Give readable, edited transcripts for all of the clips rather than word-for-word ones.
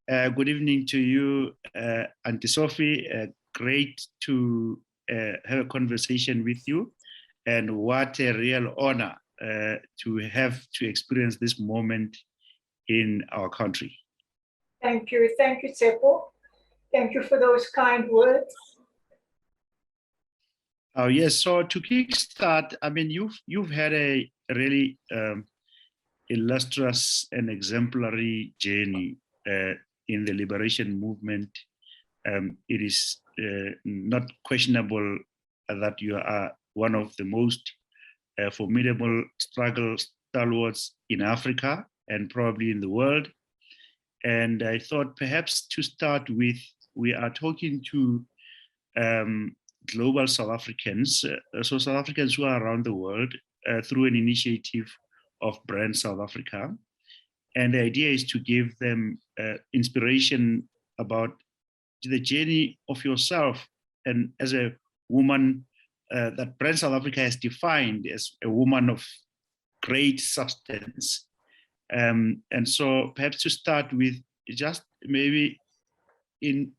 Good evening to you, Auntie Sophie. Great to have a conversation with you. And what a real honor to have to experience this moment in our country. Thank you, Seppo. Thank you for those kind words. Oh yes. So to kickstart, I mean, you've had a really illustrious and exemplary journey in the liberation movement. It is not questionable that you are one of the most formidable struggle stalwarts in Africa and probably in the world. And I thought perhaps to start with, we are talking to global South Africans, so South Africans who are around the world through an initiative of Brand South Africa. And the idea is to give them inspiration about the journey of yourself and as a woman that Brand South Africa has defined as a woman of great substance. And so perhaps to start with, just maybe in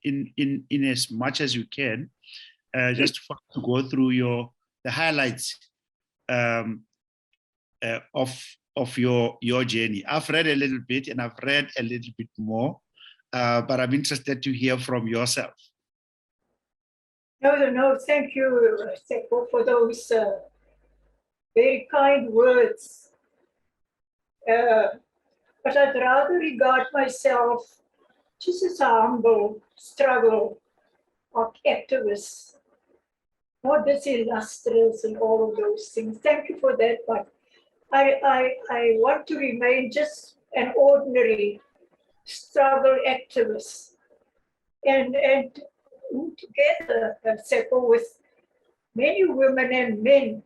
as much as you can, just to go through the highlights of your journey. I've read a little bit and I've read a little bit more, but I'm interested to hear from yourself. No, thank you, Seppo, for those very kind words. But I'd rather regard myself just as a humble struggle activist, not this illustrious and all of those things. Thank you for that, but I want to remain just an ordinary struggle activist. And together, Seppo, with many women and men,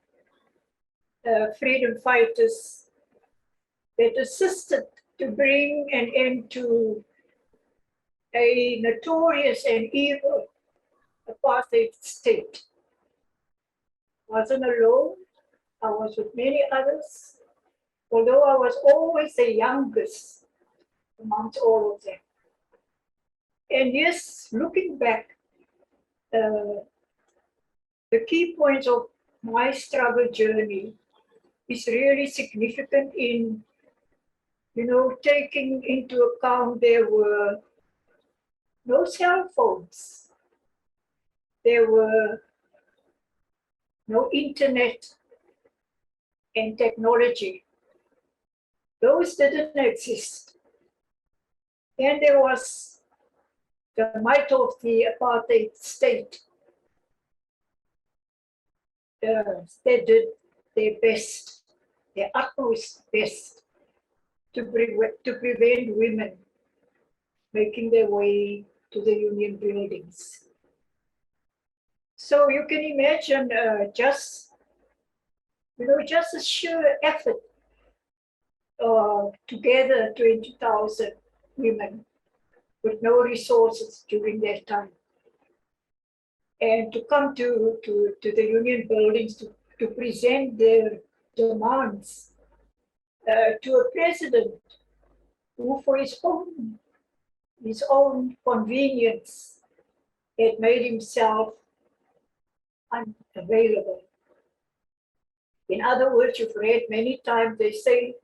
freedom fighters, that assisted to bring an end to a notorious and evil apartheid state. I wasn't alone. I was with many others, although I was always the youngest amongst all of them. And yes, looking back, the key points of my struggle journey is really significant in, taking into account there were no cell phones. There were no internet and technology. Those didn't exist. And there was the might of the apartheid state. They did their best, their utmost best to prevent women making their way to the union buildings. So you can imagine just a sheer effort to gather 20,000 women with no resources during that time. And to come to the union buildings to present their demands to a president who, for his own convenience, had made himself unavailable. In other words, you've read many times they say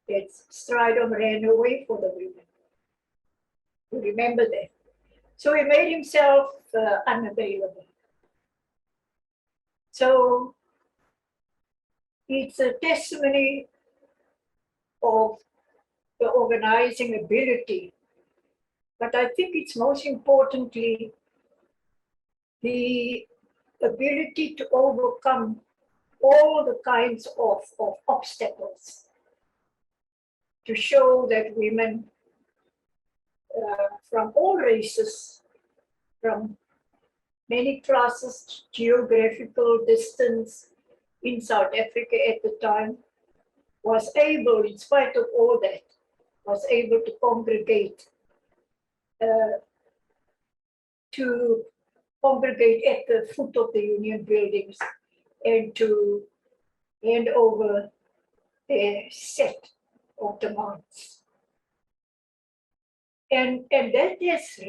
that Strydom ran away for the women. You remember that. So he made himself unavailable. So it's a testimony of the organizing ability, but I think it's most importantly the ability to overcome all the kinds of obstacles to show that women from all races, from many classes, geographical distance in South Africa at the time, was able, in spite of all that, was able to congregate at the foot of the union buildings and to hand over their set of demands. And that is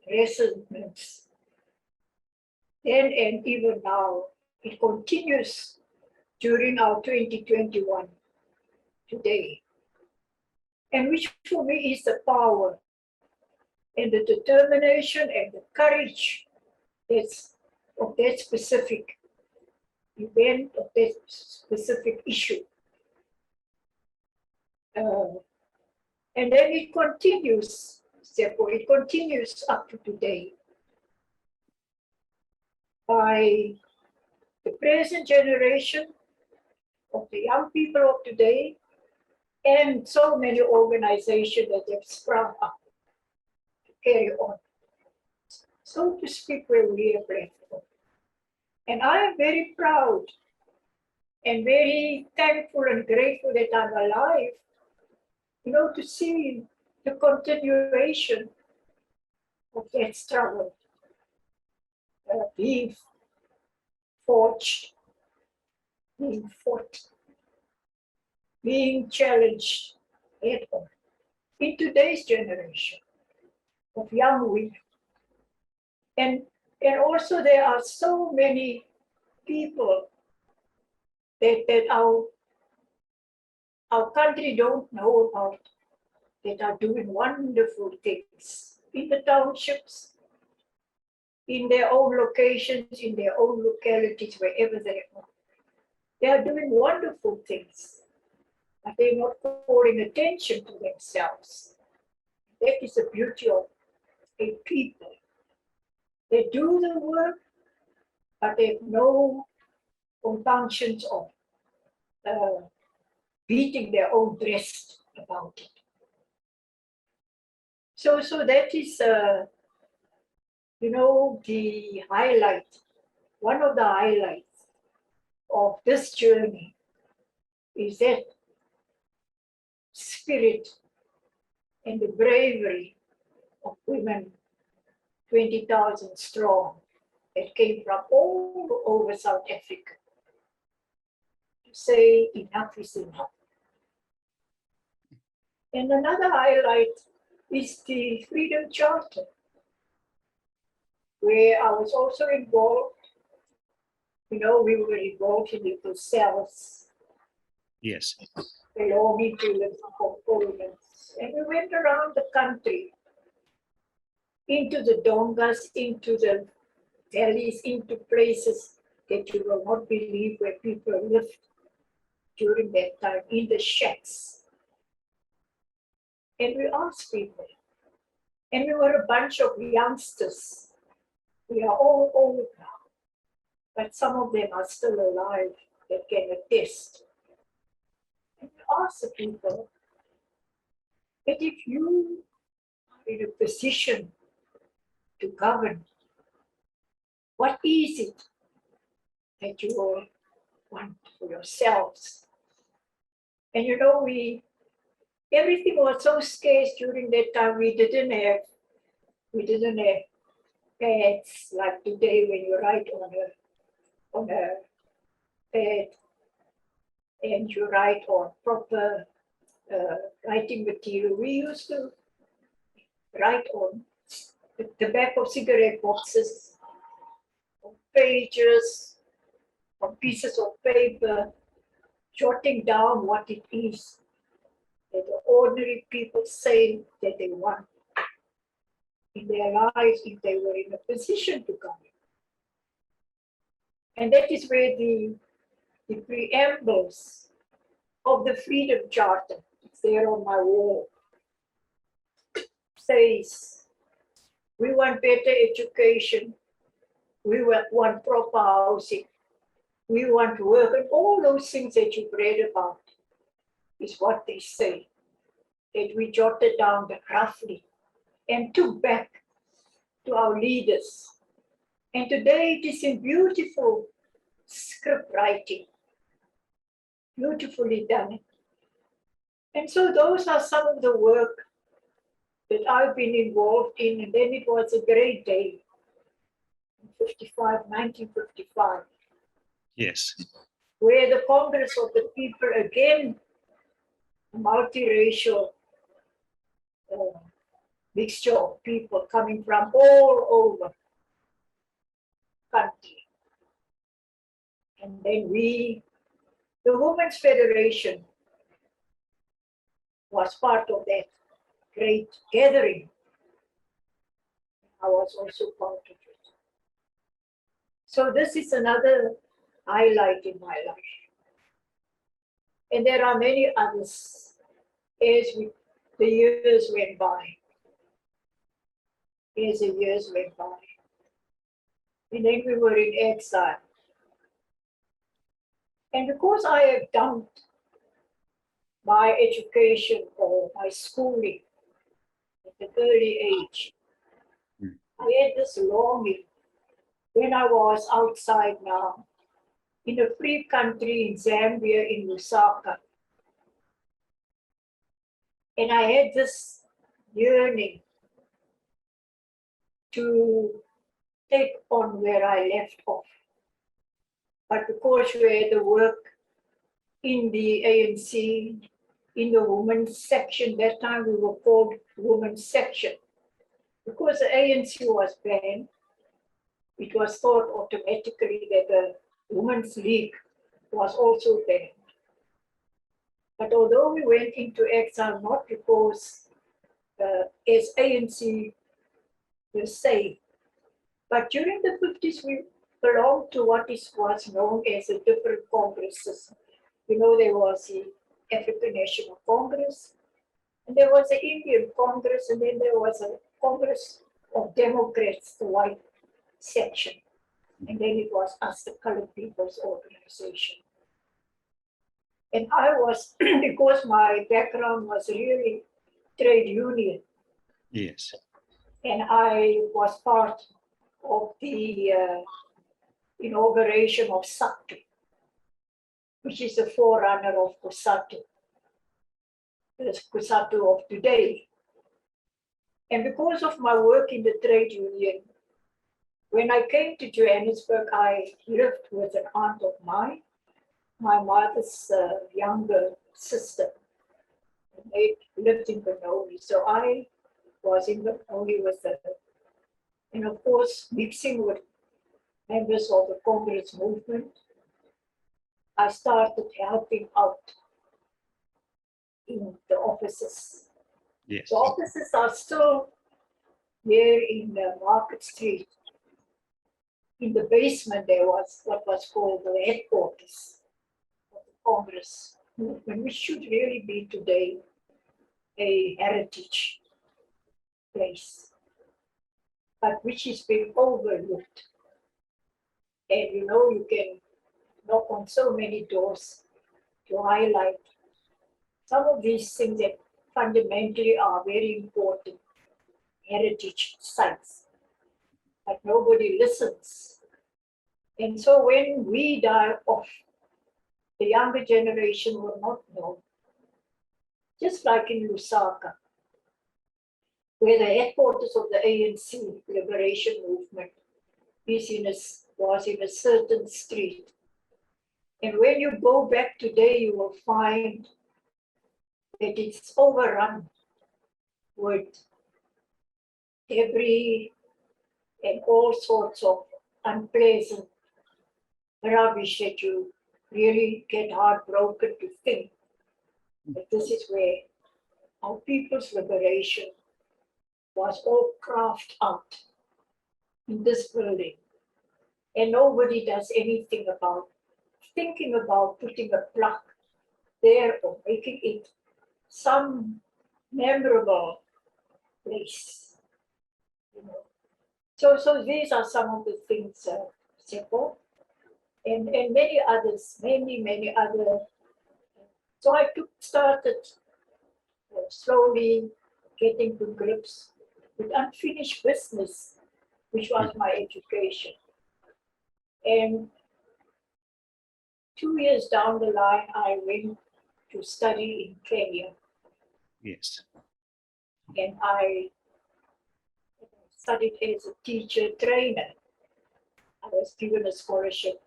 resonance. Then and even now, it continues during our 2021 today. And which for me is the power and the determination and the courage that's of that specific event, of that specific issue. And then it continues, therefore, it continues up to today by the present generation of the young people of today and so many organizations that have sprung up to carry on, so to speak, where we are grateful. And I am very proud and very thankful and grateful that I'm alive, to see the continuation of that struggle being forged, being fought, being challenged head on in today's generation of young women. And also there are so many people that our country don't know about, that are doing wonderful things in the townships, in their own locations, in their own localities, wherever they are. They are doing wonderful things, but they're not calling attention to themselves. That is the beauty of a people. They do the work, but they have no compunctions of beating their own breast about it. So that is, the highlight, one of the highlights of this journey is that spirit and the bravery of women, 20,000 strong, that came from all over South Africa to say enough is enough. And another highlight is the Freedom Charter, where I was also involved. We were involved in the cells. Yes. Belonging to the components. And we went around the country, into the dongas, into the valleys, into places that you will not believe where people lived during that time, in the shacks. And we asked people, and we were a bunch of youngsters. We are all old now, but some of them are still alive that can attest. And we asked the people that if you are in a position to govern, what is it that you all want for yourselves? And everything was so scarce during that time. We didn't have pads like today when you write on a pad and you write on proper writing material. We used to write on the back of cigarette boxes, on pages, on pieces of paper, jotting down what it is that the ordinary people say that they want in their lives if they were in a position to govern. And that is where the preambles of the Freedom Charter, it's there on my wall, says, we want better education, we want proper housing, we want work, and all those things that you've read about is what they say, that we jotted down roughly and took back to our leaders. And today it is in beautiful script writing, beautifully done. And so those are some of the work that I've been involved in. And then it was a great day, 1955. Yes. Where the Congress of the People, again, a multiracial mixture of people coming from all over country. And then we, the Women's Federation, was part of that great gathering. I was also part of it. So this is another highlight in my life. And there are many others as the years went by. As the years went by. And then we were in exile. And because I have done my education or my schooling at an early age, I had this longing when I was outside now in a free country in Zambia, in Lusaka. And I had this yearning to take on where I left off. But because we had the work in the ANC, in the women's section, that time we were called women's section. Because the ANC was banned, it was thought automatically that the Women's League was also banned. But although we went into exile, not because as ANC per se, but during the 50s, we belonged to what was known as the different congresses. You know, there was the African National Congress, and there was the Indian Congress, and then there was a Congress of Democrats, the white section. And then it was us, the Colored People's Organization. And I was, because my background was really trade union. Yes. And I was part of the inauguration of SACTU, which is the forerunner of COSATU, the COSATU of today. And because of my work in the trade union, when I came to Johannesburg, I lived with an aunt of mine, my mother's younger sister. And they lived in Benoni. So I was in Benoni with her. And of course, mixing with members of the Congress movement, I started helping out in the offices. Yes. The offices are still here in Market Street. In the basement, there was what was called the headquarters of the Congress movement, which should really be today a heritage place, but which is being overlooked. And you know, you can knock on so many doors to highlight some of these things that fundamentally are very important heritage sites, but nobody listens. And so when we die off, the younger generation will not know. Just like in Lusaka, where the headquarters of the ANC liberation movement was in a certain street. And when you go back today, you will find that it's overrun with debris and all sorts of unpleasant rubbish that you really get heartbroken to think that this is where our people's liberation was all crafted out in this building. And nobody does anything about thinking about putting a plaque there or making it some memorable place. You know. So these are some of the things, Seppo, and many others, many other. So I started slowly getting to grips with unfinished business, which was my education. And 2 years down the line, I went to study in Kenya. Yes. And I studied as a teacher trainer. I was given a scholarship,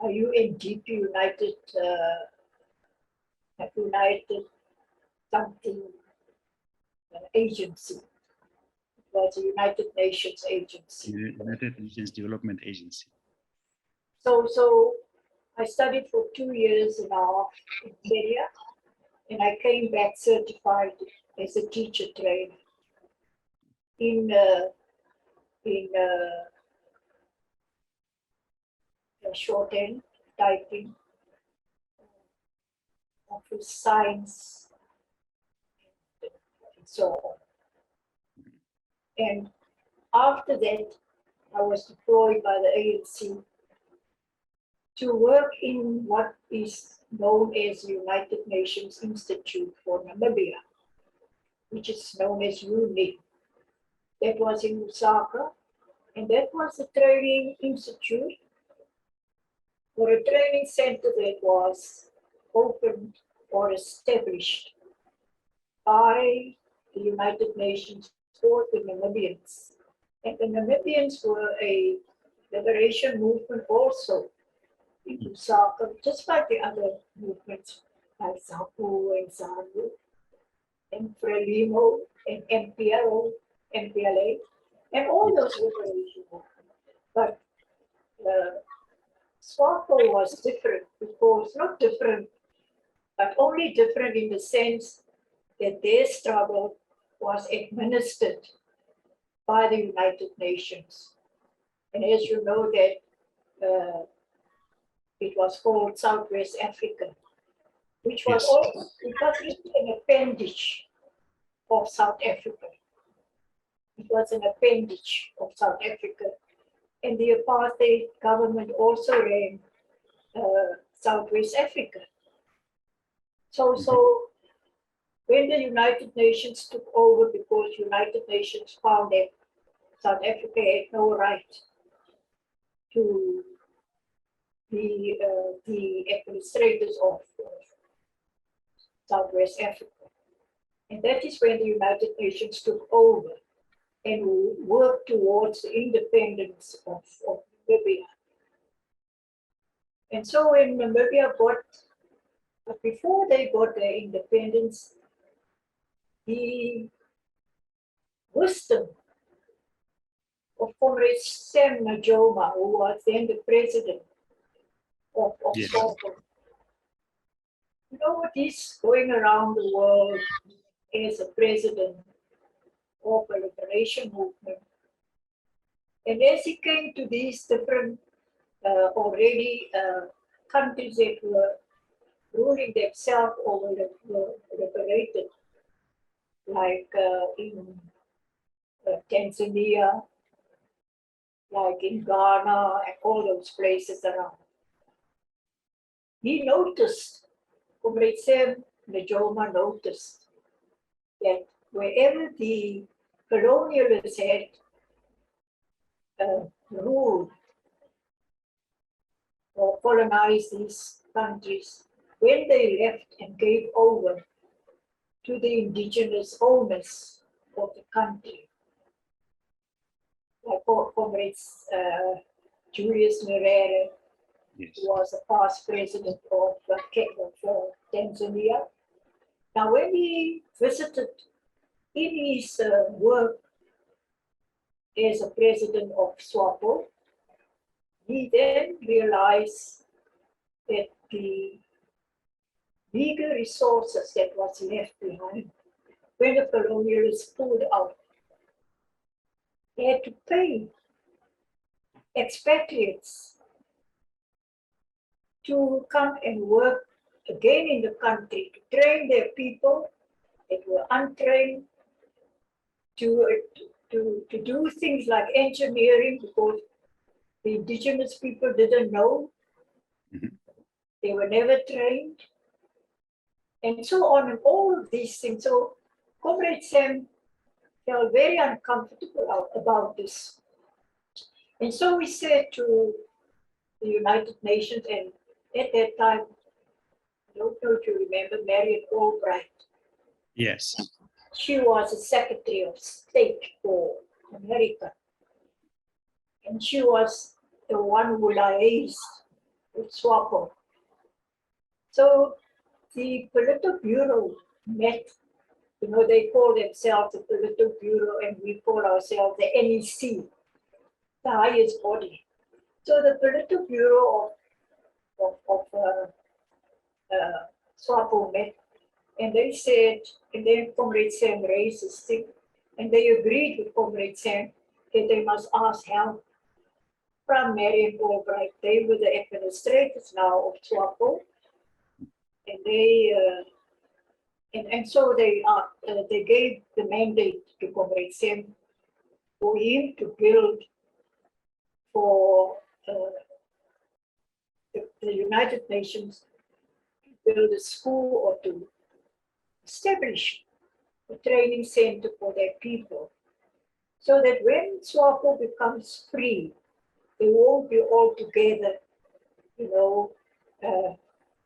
a UNDP United something agency. was a United Nations agency. United Nations Development Agency. So I studied for 2 years and a half in Kenya, and I came back certified as a teacher trainer in shorthand, typing, office science, and so on. And after that, I was deployed by the ANC to work in what is known as the United Nations Institute for Namibia, which is known as UNI. That was in Lusaka, and that was a training institute or a training center that was opened or established by the United Nations for the Namibians. And the Namibians were a liberation movement also in Lusaka, just like the other movements like ZAPU and ZANU and FRELIMO and MPLA, and all those liberation movements. But SWAPO was different because, not different, but only different in the sense that their struggle was administered by the United Nations. And as you know that it was called Southwest Africa, which was also because it's an appendage of South Africa. It was an appendage of South Africa. And the apartheid government also ran Southwest Africa. So when the United Nations took over, because United Nations found that South Africa had no right to be the administrators of Southwest Africa. And that is when the United Nations took over and worked towards the independence of Namibia. And so when Namibia but before they got their independence, the wisdom of Comrade Sam Nujoma, who was then the president of SWAPO. You know what, he's going around the world as a president of a liberation movement. And as he came to these different already countries that were ruling themselves or were liberated, like in Tanzania, like in Ghana, and all those places around. He noticed, Comrade Sam Nujoma noticed that wherever the colonialists had ruled or colonized these countries, when they left and gave over to the indigenous owners of the country, like Comrades Julius Nyerere, who was a past president of Tanzania. Now, when he visited in his work as a president of SWAPO, he then realized that the legal resources that was left behind when the colonialists pulled out, they had to pay expatriates to come and work again in the country, to train their people that were untrained, to do things like engineering, because the indigenous people didn't know. They were never trained. And so on, and all of these things. So Comrade Sam felt very uncomfortable about this. And so we said to the United Nations, and at that time, I don't know if you remember Marion Albright. Yes. She was a Secretary of State for America. And she was the one who liaised with SWAPO. So the Politburo met You know, they call themselves the Political Bureau, and we call ourselves the NEC, the highest body. So the Political Bureau of SWAPO met, and they said, and then Comrade Sam raised this thing, and they agreed with Comrade Sam that they must ask help from Marion Albright. They were the administrators now of SWAPO, and they and so they gave the mandate to Comrade Sam for him to build for the United Nations, to build a school or to establish a training center for their people, so that when SWAPO becomes free, they won't be all together, you know,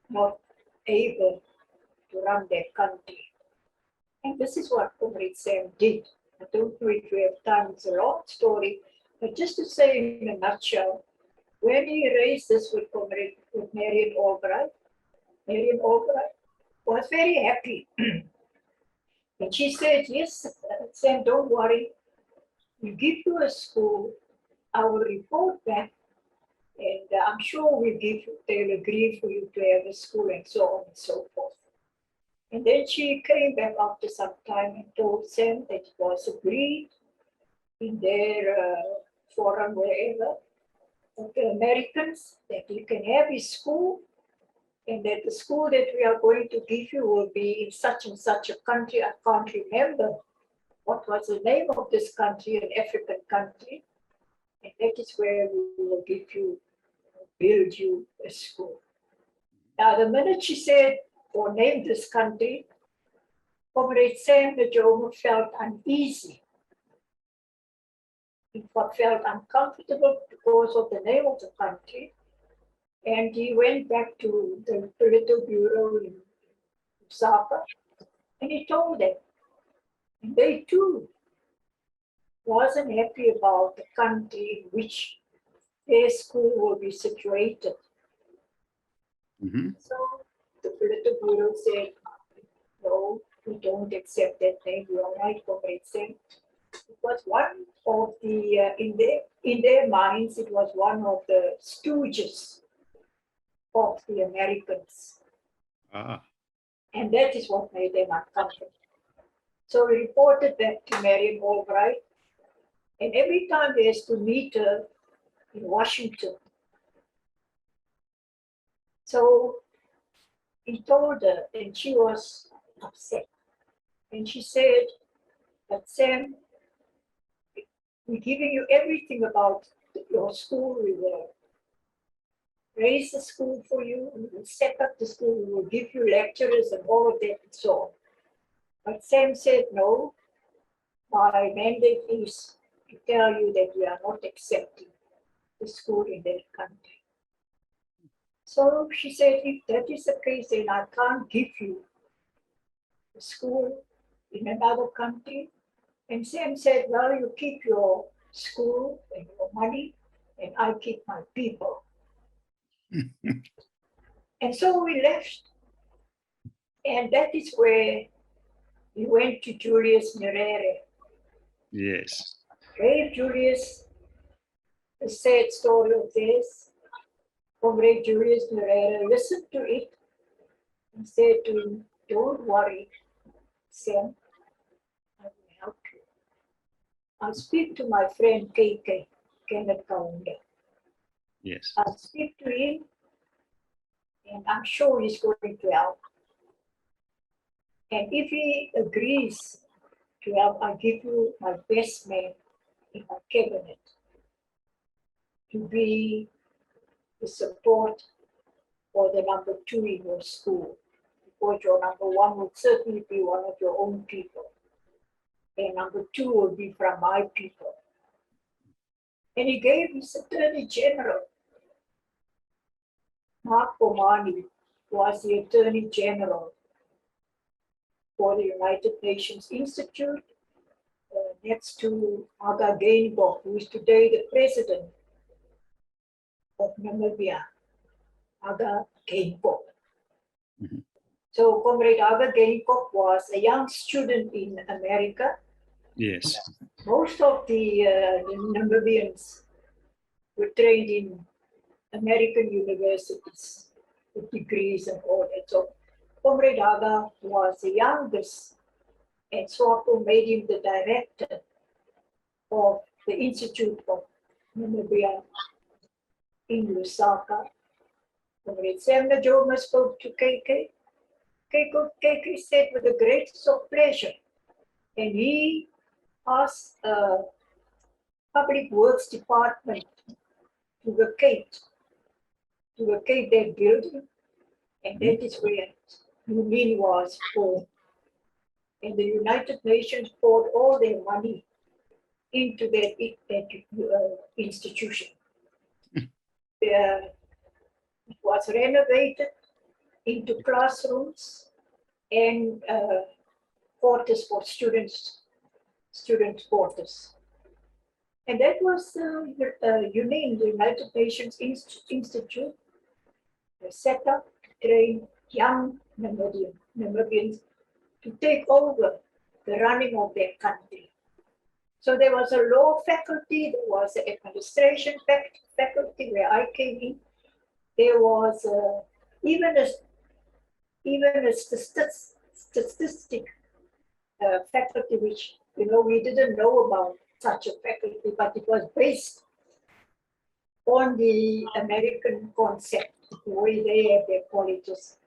not able to run their country. And this is what Comrade Sam did. I don't know if we have time, it's a long story, but just to say in a nutshell, when he raised this with Marion Albright was very happy. And she said, yes, Sam, don't worry. We'll give you a school. I will report back. And I'm sure they'll agree for you to have a school and so on and so forth. And then she came back after some time and told Sam that it was agreed in their forum, wherever, of the Americans, that he can have his school, and that the school that we are going to give you will be in such and such a country. I can't remember what was the name of this country, an African country. And that is where we will build you a school. Now, the minute she said or named this country, Comrade Sam Najoma felt uneasy. He felt uncomfortable because of the name of the country. And he went back to the Political Bureau in Lusaka, and he told them. And they too wasn't happy about the country in which their school will be situated. Mm-hmm. So the Political Bureau said, no, we don't accept that name. You are right, Comrade Sam. It was one of the, in their minds, it was one of the stooges of the Americans. Ah. And that is what made them uncomfortable. So we reported back to Marion Albright, and every time they used to meet her in Washington. So he told her, and she was upset. And she said, but Sam, we're giving you everything about your school. We will raise the school for you. We will set up the school. We will give you lecturers and all of that and so on. But Sam said, no, my mandate is to tell you that we are not accepting the school in that country. So she said, if that is the case, then I can't give you a school in another country. And Sam said, well, you keep your school and your money, and I keep my people. And so we left. And that is where we went to Julius Nyerere. Yes. Gave Julius the sad story of this. Comrade Julius Nyerere listened to it and said to him, don't worry, Sam, I will help you. I'll speak to my friend KK, Kenneth Kaunda. Yes. I'll speak to him, and I'm sure he's going to help. And if he agrees to help, I'll give you my best man in my cabinet to be the support for the number 2 in your school. Because your number 1 would certainly be one of your own people. And number 2 will be from my people. And he gave his Attorney General, Mark Bomani, was the Attorney General for the United Nations Institute, next to Aga Geingob, who is today the president of Namibia, Aga Geingob. Mm-hmm. So Comrade Aga Gamecock was a young student in America. Yes. Most of the Namibians were trained in American universities with degrees and all that. So Comrade Aga was the youngest, and SWAPO made him the director of the Institute of Namibia in Lusaka. Comrade Sam Najoma spoke to KK. KK said with the greatest of pleasure, and he asked Public Works Department to vacate that building, and that is where UNIN was formed. And the United Nations poured all their money into that institution. It was renovated into classrooms and quarters for student quarters. And that was UNIN, the United Nations Institute, set up to train young Namibians to take over the running of their country. So there was a law faculty, there was an administration faculty where I came in. There was even a statistic faculty, which we didn't know about such a faculty, but it was based on the American concept, the way they have their colleges.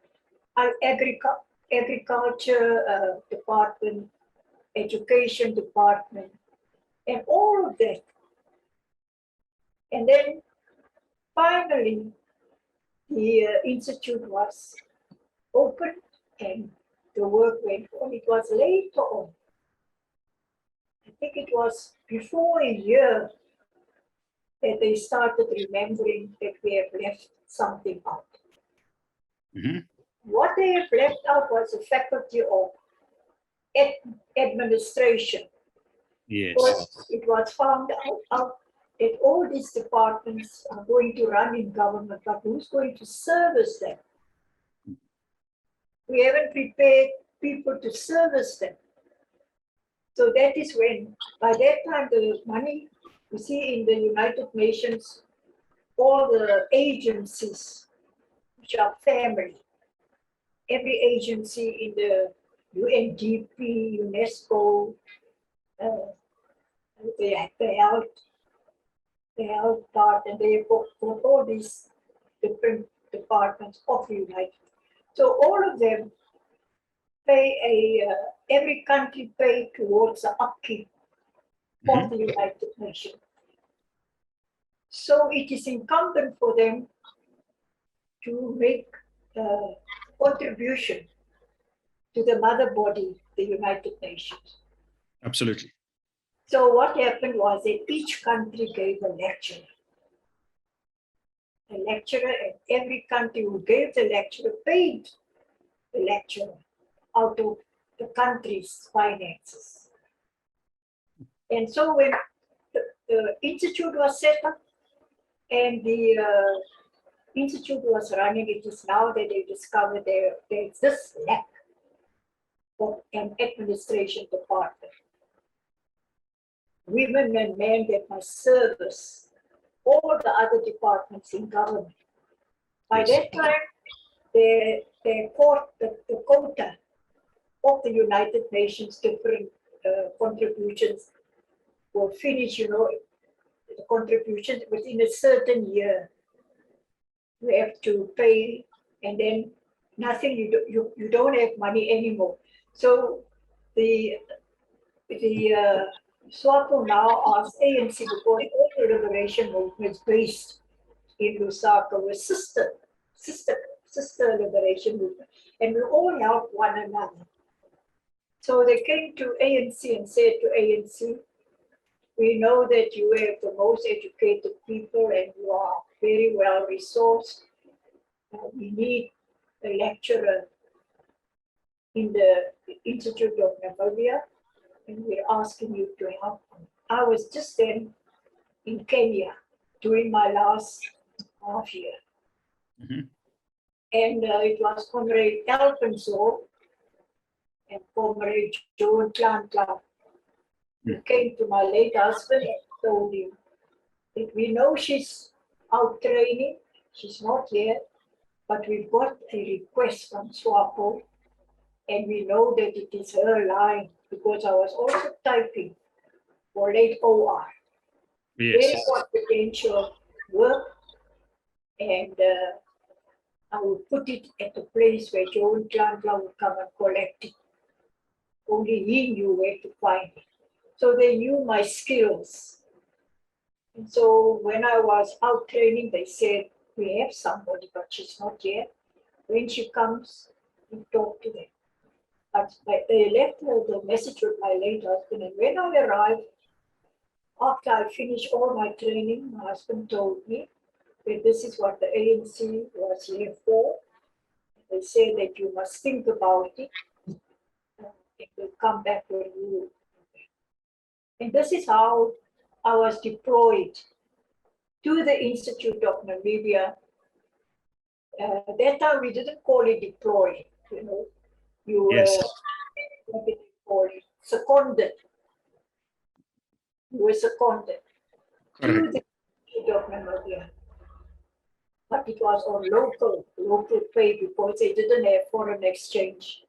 Agriculture department, education department, and all of that. And then finally, the institute was opened and the work went on. It was later on. I think it was before a year that they started remembering that we have left something out. Mm-hmm. What they have left out was the faculty of administration. Yes. Because it was found out that all these departments are going to run in government, but who's going to service them? We haven't prepared people to service them. So that is when, by that time, the money, you see in the United Nations, all the agencies, which are family, every agency in the UNDP, UNESCO, the health part, and they got all these different departments of the United. So all of them pay every country pay towards the upkeep of the United Nations. So it is incumbent for them to make a contribution to the mother body, the United Nations. Absolutely. So what happened was that each country gave a lecturer. A lecturer, and every country who gave the lecturer paid the lecturer out of the country's finances. And so when the institute was set up and the institute was running, it is now that they discovered there's this lack of an administration department. Women and men that must service all the other departments in government. By that time, the quota of the United Nations different contributions were finished, the contributions within a certain year. You have to pay, and then nothing, you don't have money anymore. So the SWAPO now asks ANC, because all the liberation movements based in Lusaka were sister liberation movement, and we all help one another. So they came to ANC and said to ANC, we know that you have the most educated people and you are very well resourced. We need a lecturer in the Institute of Namibia, and we're asking you to help. I was just then in Kenya during my last half year. And it was Comrade Alfonso and Comrade Joe Tlantla who came to my late husband and told him that we know she's out training, she's not here, but we've got a request from SWAPO, and we know that it is her line because I was also typing for late OR. Yes. Very confidential work, and I would put it at the place where Joe Chandler would come and collect it. Only he knew where to find it. So they knew my skills. And so when I was out training, they said, we have somebody, but she's not here. When she comes, we talk to them. But they left the message with my late husband. And when I arrived, after I finished all my training, my husband told me that this is what the ANC was here for. They said that you must think about it. It will come back when you. And this is how I was deployed to the Institute of Namibia. That time we didn't call it deploy, you know. You were, Yes. what did you call it? Seconded. You were seconded to Correct. the Institute of Namibia. But it was on local pay because they didn't have foreign exchange.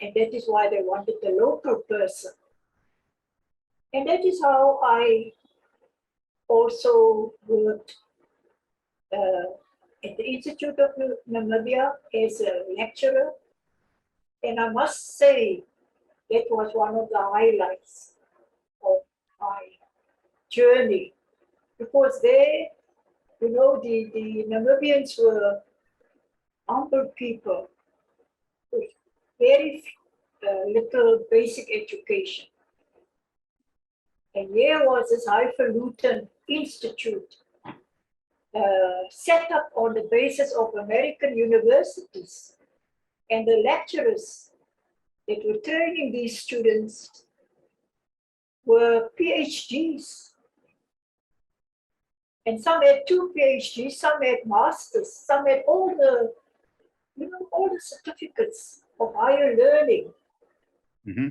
And that is why they wanted the local person. And that is how I also worked at the Institute of Namibia as a lecturer. And I must say, that was one of the highlights of my journey. Because there, you know, the Namibians were humble people with very little basic education. And here was this highfalutin institute set up on the basis of American universities. And the lecturers that were training these students were PhDs. And some had 2 PhDs, some had masters, some had all the, you know, all the certificates of higher learning. Mm-hmm.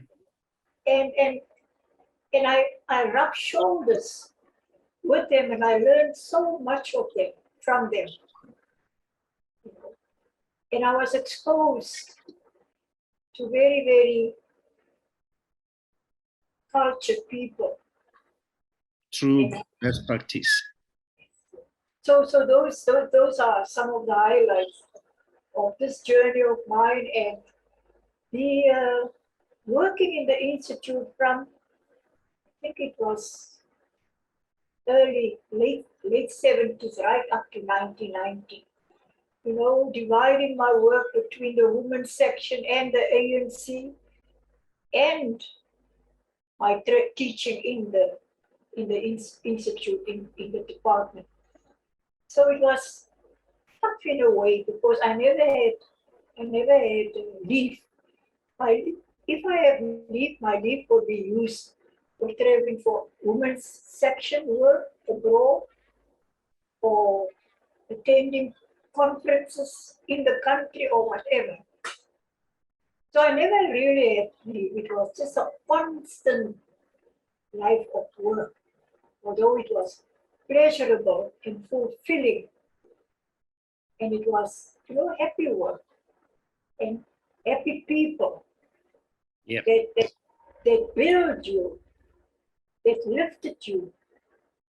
And I rubbed shoulders with them, and I learned so much of them from them. You know. And I was exposed to very, very cultured people. Through best practice. So those are some of the highlights of this journey of mine, and the working in the institute from, I think it was late 70s, right up to 1990. You know, dividing my work between the women's section and the ANC, and my teaching in the institute, in the department. So it was tough in a way because I never had leave. If I had leave, my leave would be used for traveling for women's section work abroad, or attending conferences in the country or whatever. So I never really had leave. It was just a constant life of work, although it was pleasurable and fulfilling. And it was, you know, happy work and happy people. Yep. That build you, that lifted you,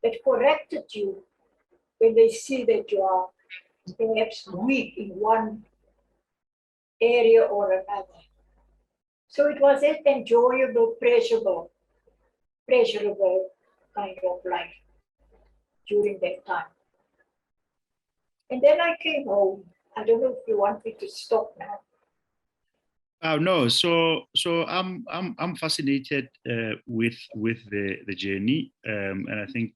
that corrected you when they see that you are perhaps weak in one area or another. So it was an enjoyable, pleasurable kind of life during that time. And then I came home. I don't know if you want me to stop now. No, so I'm fascinated with the journey, and I think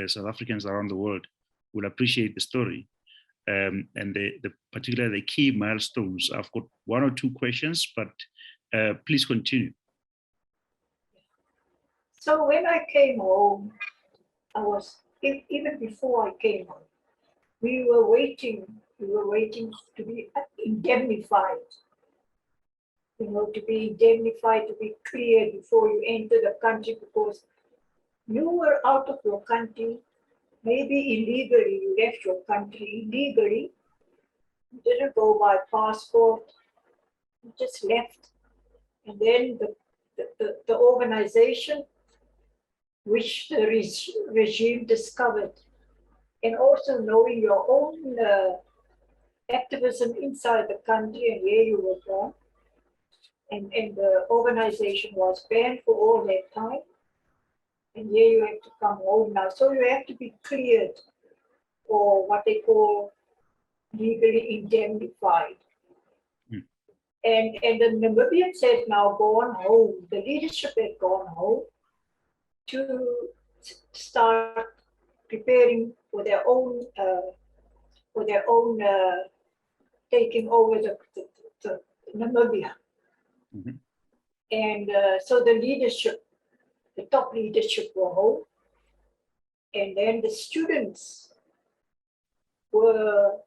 South Africans around the world will appreciate the story, and the particularly the key milestones. I've got 1 or 2 questions, but please continue. So when I came home, I was, even before I came home, we were waiting You were waiting to be indemnified. To be indemnified, to be cleared before you enter the country, because you were out of your country, maybe illegally, you left your country illegally, you didn't go by passport, you just left. And then the organization, which the regime discovered, and also knowing your own activism inside the country and where you were born, and the organization was banned for all that time, and here you have to come home now. So you have to be cleared, or what they call legally indemnified. And the Namibians had now gone home, the leadership had gone home to start preparing for their own taking over the Namibia. Mhm. And so the leadership, the top leadership were home. And then the students were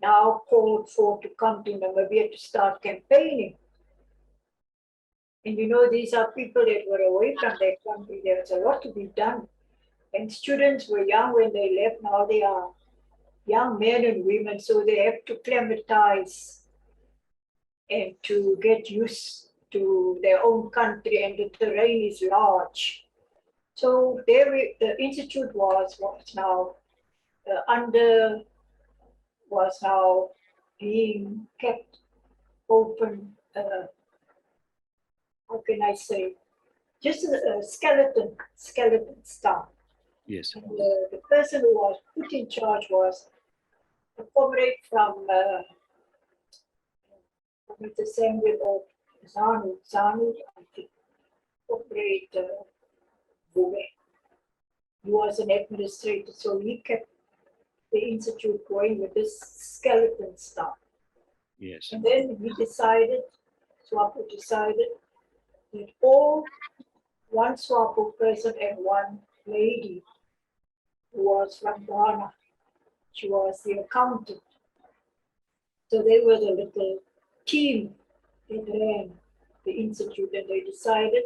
now called for to come to Namibia to start campaigning. And these are people that were away from their country. There was a lot to be done. And students were young when they left. Now they are young men and women, so they have to climatize and to get used to their own country, and the terrain is large. So the institute was now being kept open. How can I say? Just a skeleton staff. Yes. And the person who was put in charge was a comrade from Mr. Samuel or Zanu, I think, comrade Bube. He was an administrator, so he kept the institute going with this skeleton staff. Yes. And then SWAPO decided that all one SWAPO person and one lady who was from Ghana, she was the accountant. So they were the little team that ran the institute, and they decided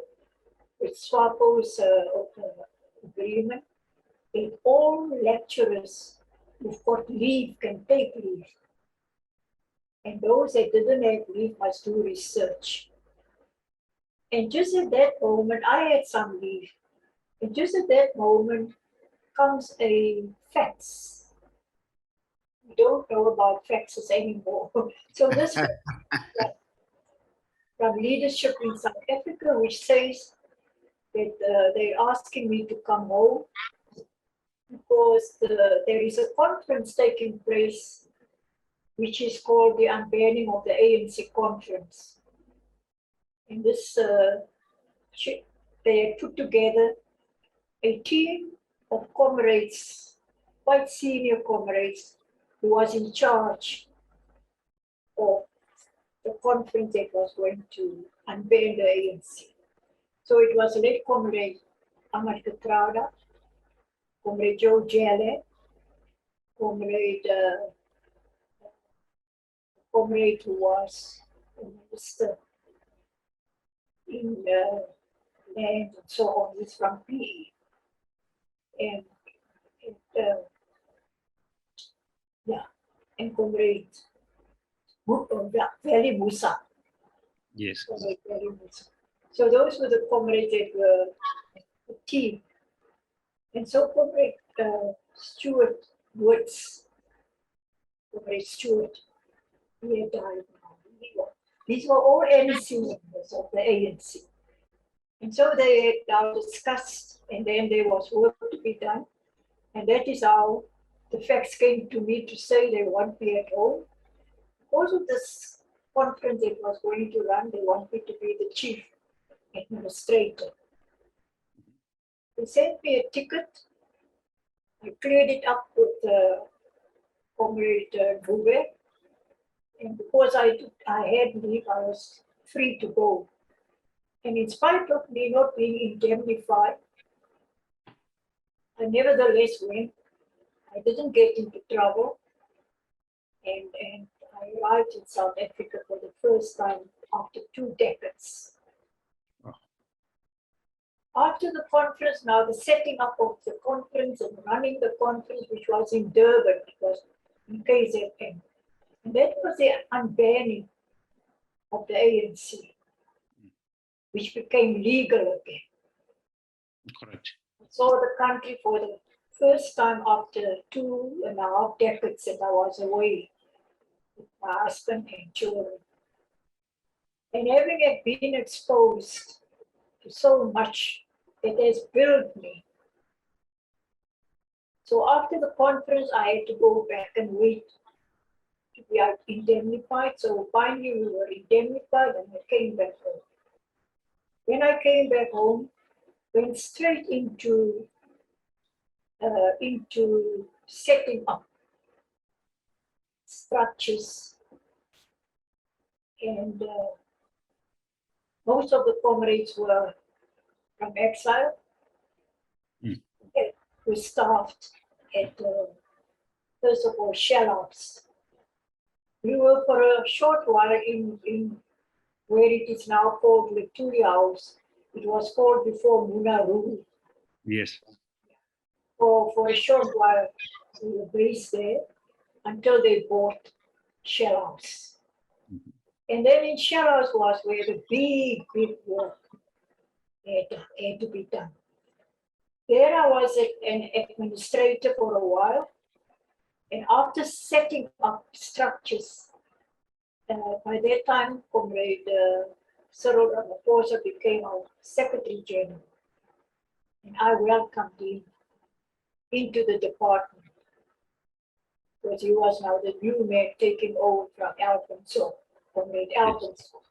with SWAPO's agreement that all lecturers who've got leave can take leave. And those that didn't have leave must do research. And just at that moment, I had some leave. And just at that moment comes a fax. We don't know about faxes anymore. So this from leadership in South Africa, which says that they're asking me to come home because there is a conference taking place which is called the Unbanning of the ANC Conference. And this, they had put together a team of comrades, quite senior comrades, who was in charge of the conference that was going to unban the ANC. So it was late comrade Ahmad Katrada, comrade Joe Jelle, comrade who was a minister in land and so on, he's from PE. And comrade Valley Musa. Yes. Comrade Valley Musa. So those were the comrades that were the team. And so comrade Stuart Woods, comrade Stuart, he had died now. These were all ANC members of the ANC. And so they had now discussed, and then there was work to be done. And that is how the facts came to me to say they want me at home. Because of this conference that was going to run, they want me to be the chief administrator. They sent me a ticket. I cleared it up with comrade Bube. And because I had leave, I was free to go. And in spite of me not being indemnified, I nevertheless went. I didn't get into trouble. and I arrived in South Africa for the first time after 2 decades. Oh. After the conference, now the setting up of the conference and running the conference, which was in Durban, it was in KZN. And that was the unbanning of the ANC, which became legal again. Correct. I saw the country for the first time after 2.5 decades that I was away with my husband and children. And having been exposed to so much, it has built me. So after the conference, I had to go back and wait to be indemnified. So finally we were indemnified and I came back home. When I came back home, went straight into setting up structures, and most of the comrades were from exile. We staffed at first of all shell-outs. We were for a short while in where it is now called Victoria House. It was called before Munaru. Yes. For a short while, we were based there until they bought Shell House. And then in Shell House was where the big work had to be done. There I was an administrator for a while. And after setting up structures, by that time, Comrade Cyril Ramaphosa became our Secretary General. And I welcomed him into the department because he was now the new man taking over from Alfonso, Comrade Alfonso.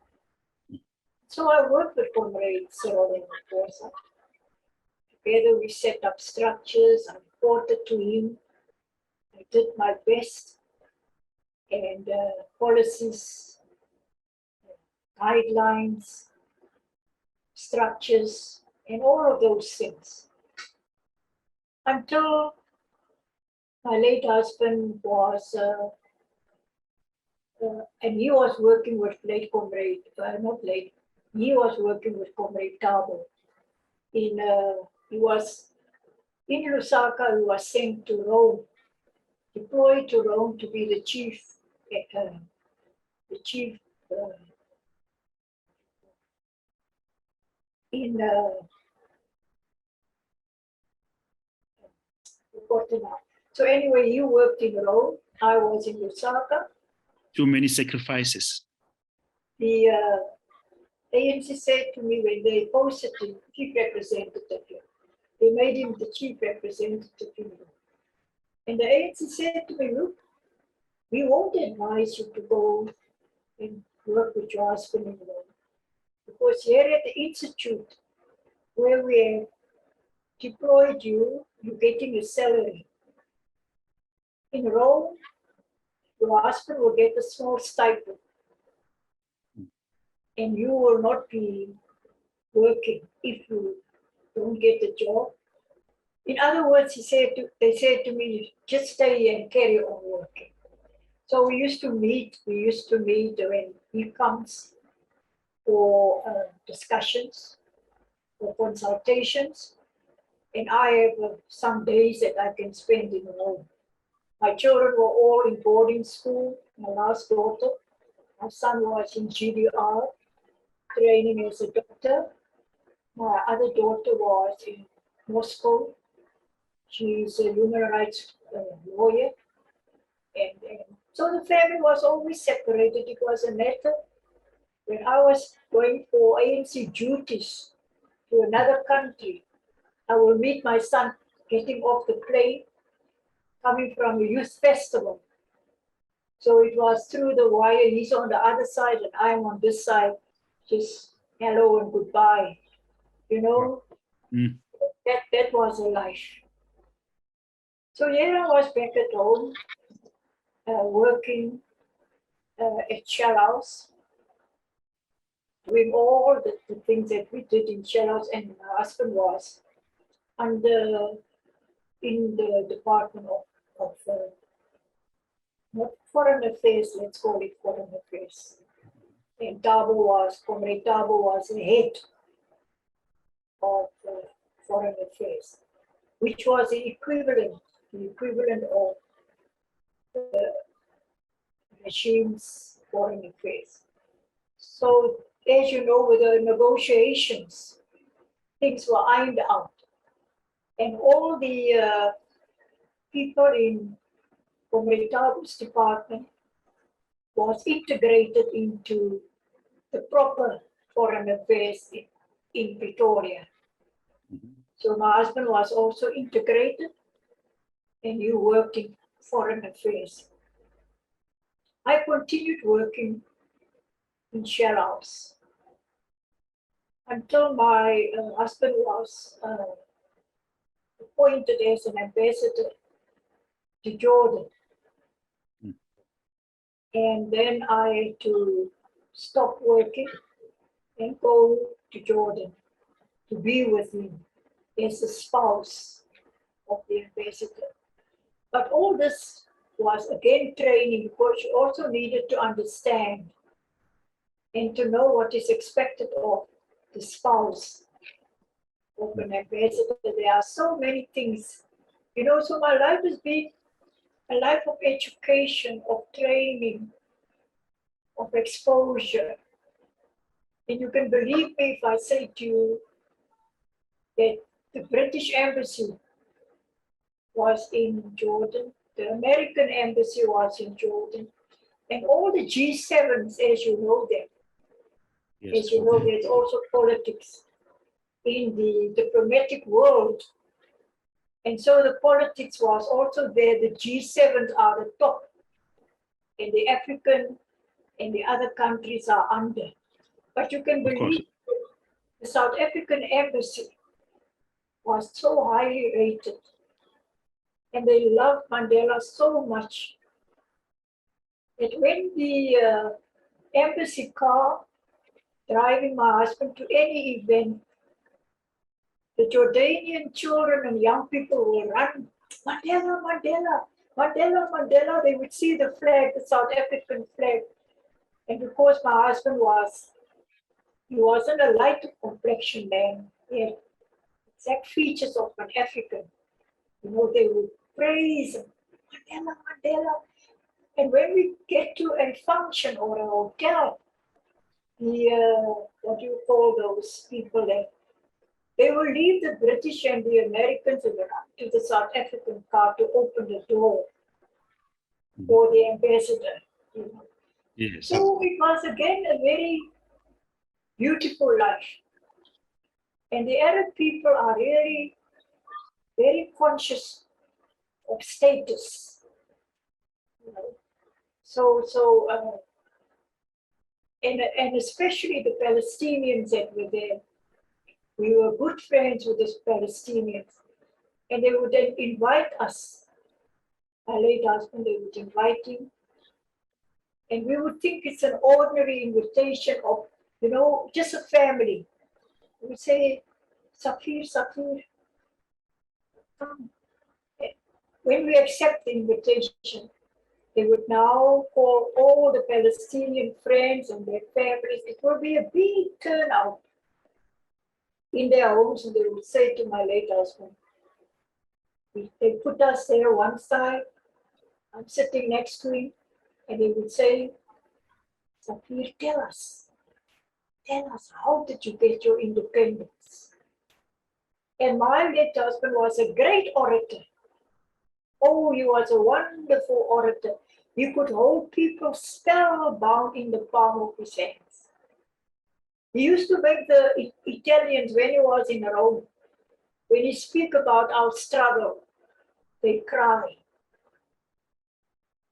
So I worked with Comrade Cyril Ramaphosa. Together we set up structures, I reported to him. I did my best, and policies, guidelines, structures, and all of those things. Until my late husband was, and he was working with late Comrade, not late, he was working with Comrade Tabo. He was in Lusaka, he was sent to Rome, deployed to Rome to be the chief in so anyway, you worked in Rome, I was in Lusaka. Too many sacrifices. The ANC said to me when they posted the chief representative here, they made him the chief representative in Rome. And the ANC said to me, look, we won't advise you to go and work with your husband in Rome. Because here at the Institute, where we have deployed you, you're getting a salary. In Rome, your husband will get a small stipend. And you will not be working if you don't get a job. In other words, they said to me, just stay and carry on working. So we used to meet when he comes for discussions, for consultations, and I have some days that I can spend in Rome. My children were all in boarding school. My last daughter, my son was in GDR, training as a doctor. My other daughter was in Moscow. She's a human rights lawyer. And so the family was always separated. It was a matter when I was going for ANC duties to another country. I will meet my son getting off the plane, coming from a youth festival. So it was through the wire. He's on the other side and I'm on this side. Just hello and goodbye. You know, that was a life. So here I was back at home, working at Shell House, doing all the things that we did in Shell House, and my husband was in the Department of not foreign affairs, let's call it foreign affairs. And Comrade Tabo was the head of foreign affairs, which was the equivalent of the regime's foreign affairs. So, as you know, with the negotiations, things were ironed out. And all the people in Comrade Tabo's department was integrated into the proper foreign affairs in Pretoria. So my husband was also integrated and he worked in foreign affairs. I continued working in Shell House until my husband was appointed as an ambassador to Jordan. And then I had to stop working and go to Jordan to be with him as the spouse of the ambassador. But all this was again training, because you also needed to understand and to know what is expected of the spouse of an ambassador. There are so many things, you know, so my life has been a life of education, of training, of exposure. And you can believe me if I say to you that the British Embassy was in Jordan, the American Embassy was in Jordan, and all the G7s, as you know them. Yes. As you know, there's also politics in the diplomatic world. And so the politics was also there. The G7s are the top, and the African and the other countries are under. But you can believe the South African embassy was so highly rated, and they loved Mandela so much that when the embassy car driving my husband to any event, the Jordanian children and young people will run, Mandela, Mandela, Mandela, Mandela. They would see the flag, the South African flag. And because my husband he wasn't a light complexion man. He had exact features of an African. You know, they would praise him, Mandela, Mandela. And when we get to a function or a hotel, what do you call those people there? They will leave the British and the Americans to the South African car to open the door for the ambassador. You know. Yes. So it was again a very beautiful life. And the Arab people are really very conscious of status. You know. And especially the Palestinians that were there. We were good friends with the Palestinians. And they would then invite us. My late husband, they would invite him. And we would think it's an ordinary invitation of, you know, just a family. We would say, Sophie, come. When we accept the invitation, they would now call all the Palestinian friends and their families. It will be a big turnout in their homes, and they would say to my late husband, they put us there one side, I'm sitting next to him, and they would say, Sophie, tell us, how did you get your independence? And my late husband was a great orator. Oh, he was a wonderful orator. He could hold people spellbound in the palm of his hands. He used to make the Italians, when he was in Rome, when he speak about our struggle, they cry,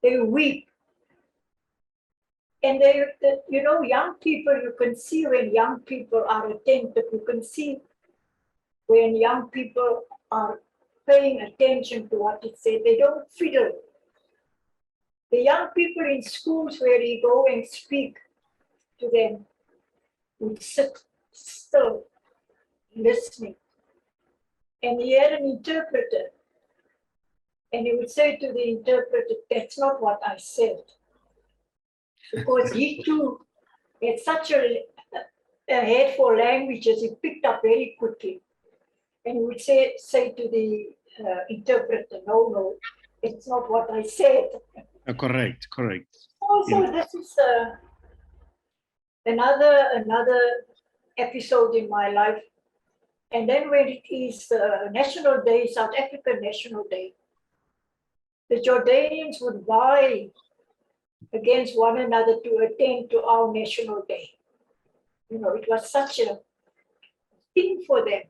they weep. And you know, young people, you can see when young people are attentive, you can see when young people are paying attention to what it says. They don't fiddle. The young people in schools where he go and speak to them would sit still, listening. And he had an interpreter. And he would say to the interpreter, that's not what I said. Because he too had such a head for languages, he picked up very quickly. And he would say to the interpreter, no, it's not what I said. Correct. Also, this is another episode in my life. And then when it is National Day, South African National Day, the Jordanians would vie against one another to attend to our National Day. You know, it was such a thing for them.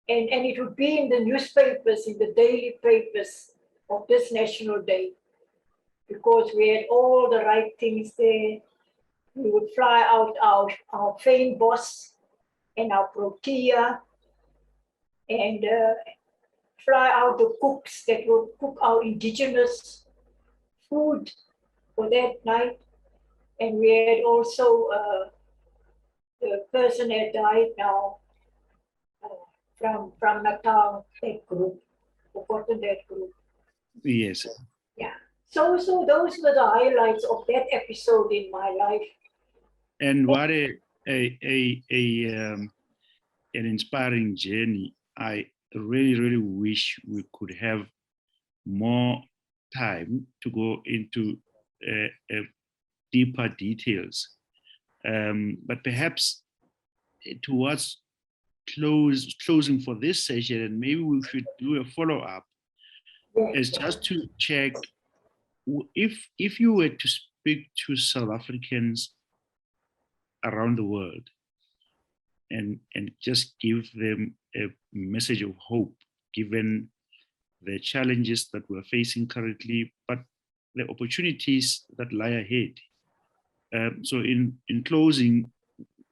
And it would be in the newspapers, in the daily papers of this National Day, because we had all the right things there. We would fly out our famed boss and our protea, and fly out the cooks that will cook our indigenous food for that night. And we had also the person that died now from Natal, that group, forgotten that group. Yes. Yeah. So those were the highlights of that episode in my life. And what an inspiring journey. I really wish we could have more time to go into deeper details. But perhaps towards closing for this session, and maybe we should do a follow-up, is just to check if you were to speak to South Africans around the world and just give them a message of hope, given the challenges that we're facing currently, but the opportunities that lie ahead. So in closing,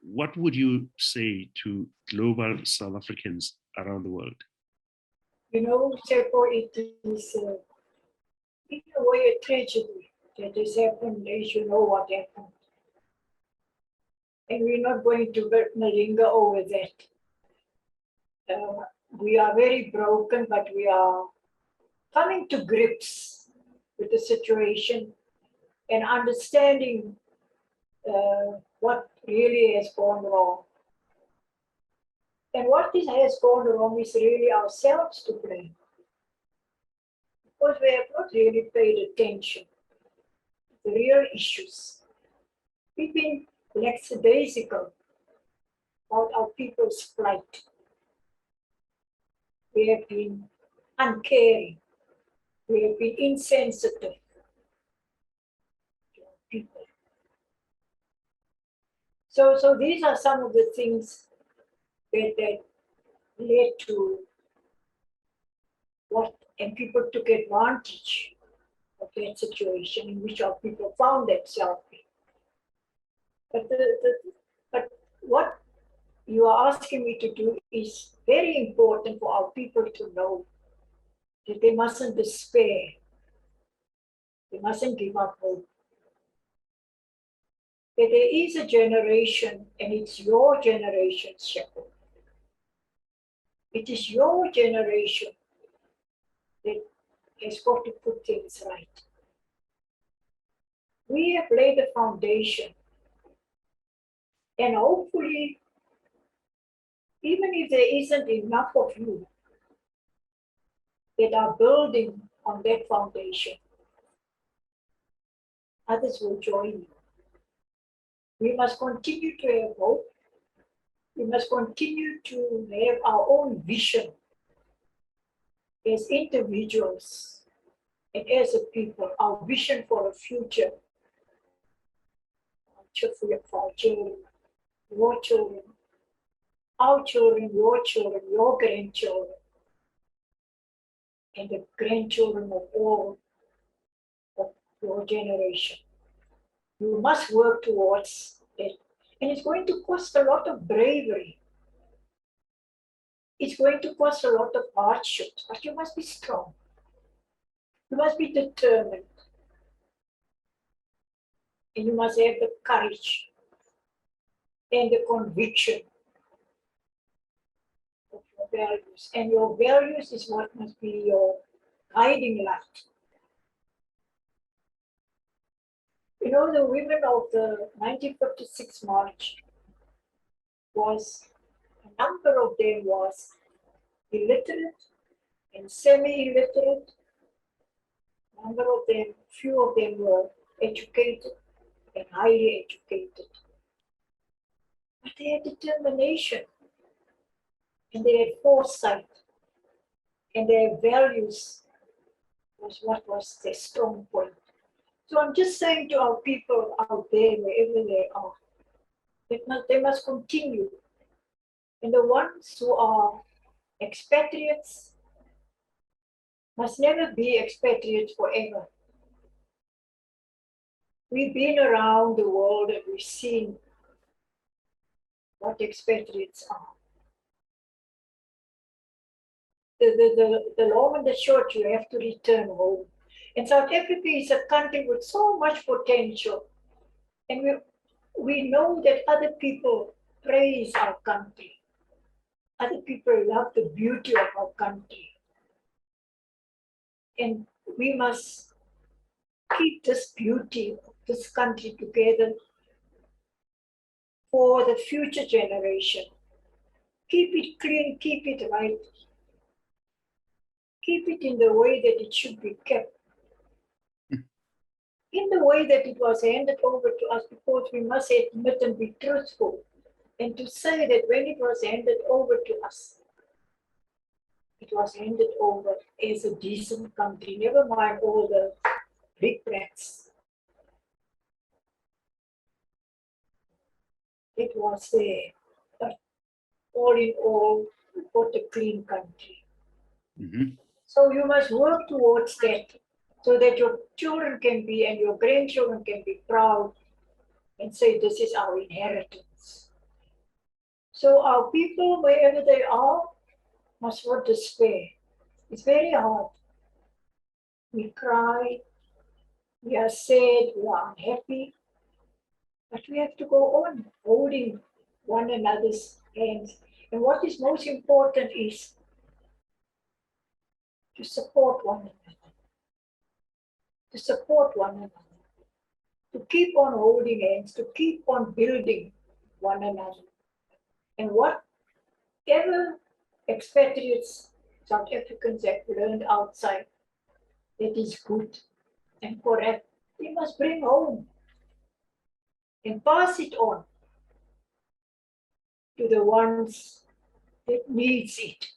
what would you say to global South Africans around the world? You know, Seppo, it is in a way a tragedy that has happened, as you know what happened. And we're not going to linger over that. We are very broken, but we are coming to grips with the situation and understanding what really has gone wrong. And what has gone wrong is really ourselves to blame, because we have not really paid attention to the real issues. We've been lackadaisical about our people's plight. We have been uncaring. We have been insensitive to our people. So these are some of the things that led to what, and people took advantage of that situation in which our people found themselves in. But what you are asking me to do is very important for our people to know, that they mustn't despair. They mustn't give up hope. That there is a generation, and it's your generation, Shepherd. It is your generation that has got to put things right. We have laid the foundation, and hopefully, even if there isn't enough of you that are building on that foundation, others will join you. We must continue to have hope. We must continue to have our own vision as individuals and as a people, our vision for a future, for our children, your children, our children, your grandchildren, and the grandchildren of all of your generation. You must work towards it. And it's going to cost a lot of bravery. It's going to cost a lot of hardships, but you must be strong. You must be determined. And you must have the courage and the conviction of your values. And your values is what must be your guiding light. You know, the women of the 1956 march a number of them was illiterate and semi-illiterate. A number of them, few of them were educated and highly educated. But they had determination and they had foresight and their values was what was their strong point. So I'm just saying to our people out there, wherever they are, they must continue. And the ones who are expatriates must never be expatriates forever. We've been around the world and we've seen what expatriates are. The long and the short, you have to return home. And South Africa is a country with so much potential. And we know that other people praise our country. Other people love the beauty of our country. And we must keep this beauty of this country together for the future generation. Keep it clean, keep it right. Keep it in the way that it should be kept. In the way that it was handed over to us, because we must admit and be truthful. And to say that when it was handed over to us, it was handed over as a decent country, never mind all the big rats. It was there, but all in all, what a clean country. Mm-hmm. So you must work towards that, so that your children can be and your grandchildren can be proud and say, this is our inheritance. So our people, wherever they are, must not despair. It's very hard. We cry, we are sad, we are unhappy, but we have to go on holding one another's hands. And what is most important is to support one another. To support one another. To keep on holding hands, to keep on building one another. And whatever expatriates, South Africans have learned outside that is good and correct, they must bring home and pass it on to the ones that needs it.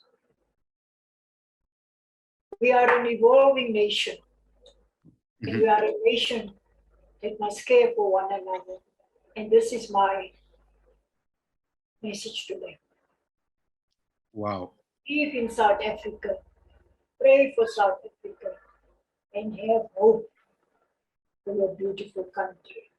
We are an evolving nation, and we are a nation that must care for one another. And this is my message to them. Wow. Live in South Africa, pray for South Africa, and have hope for your beautiful country.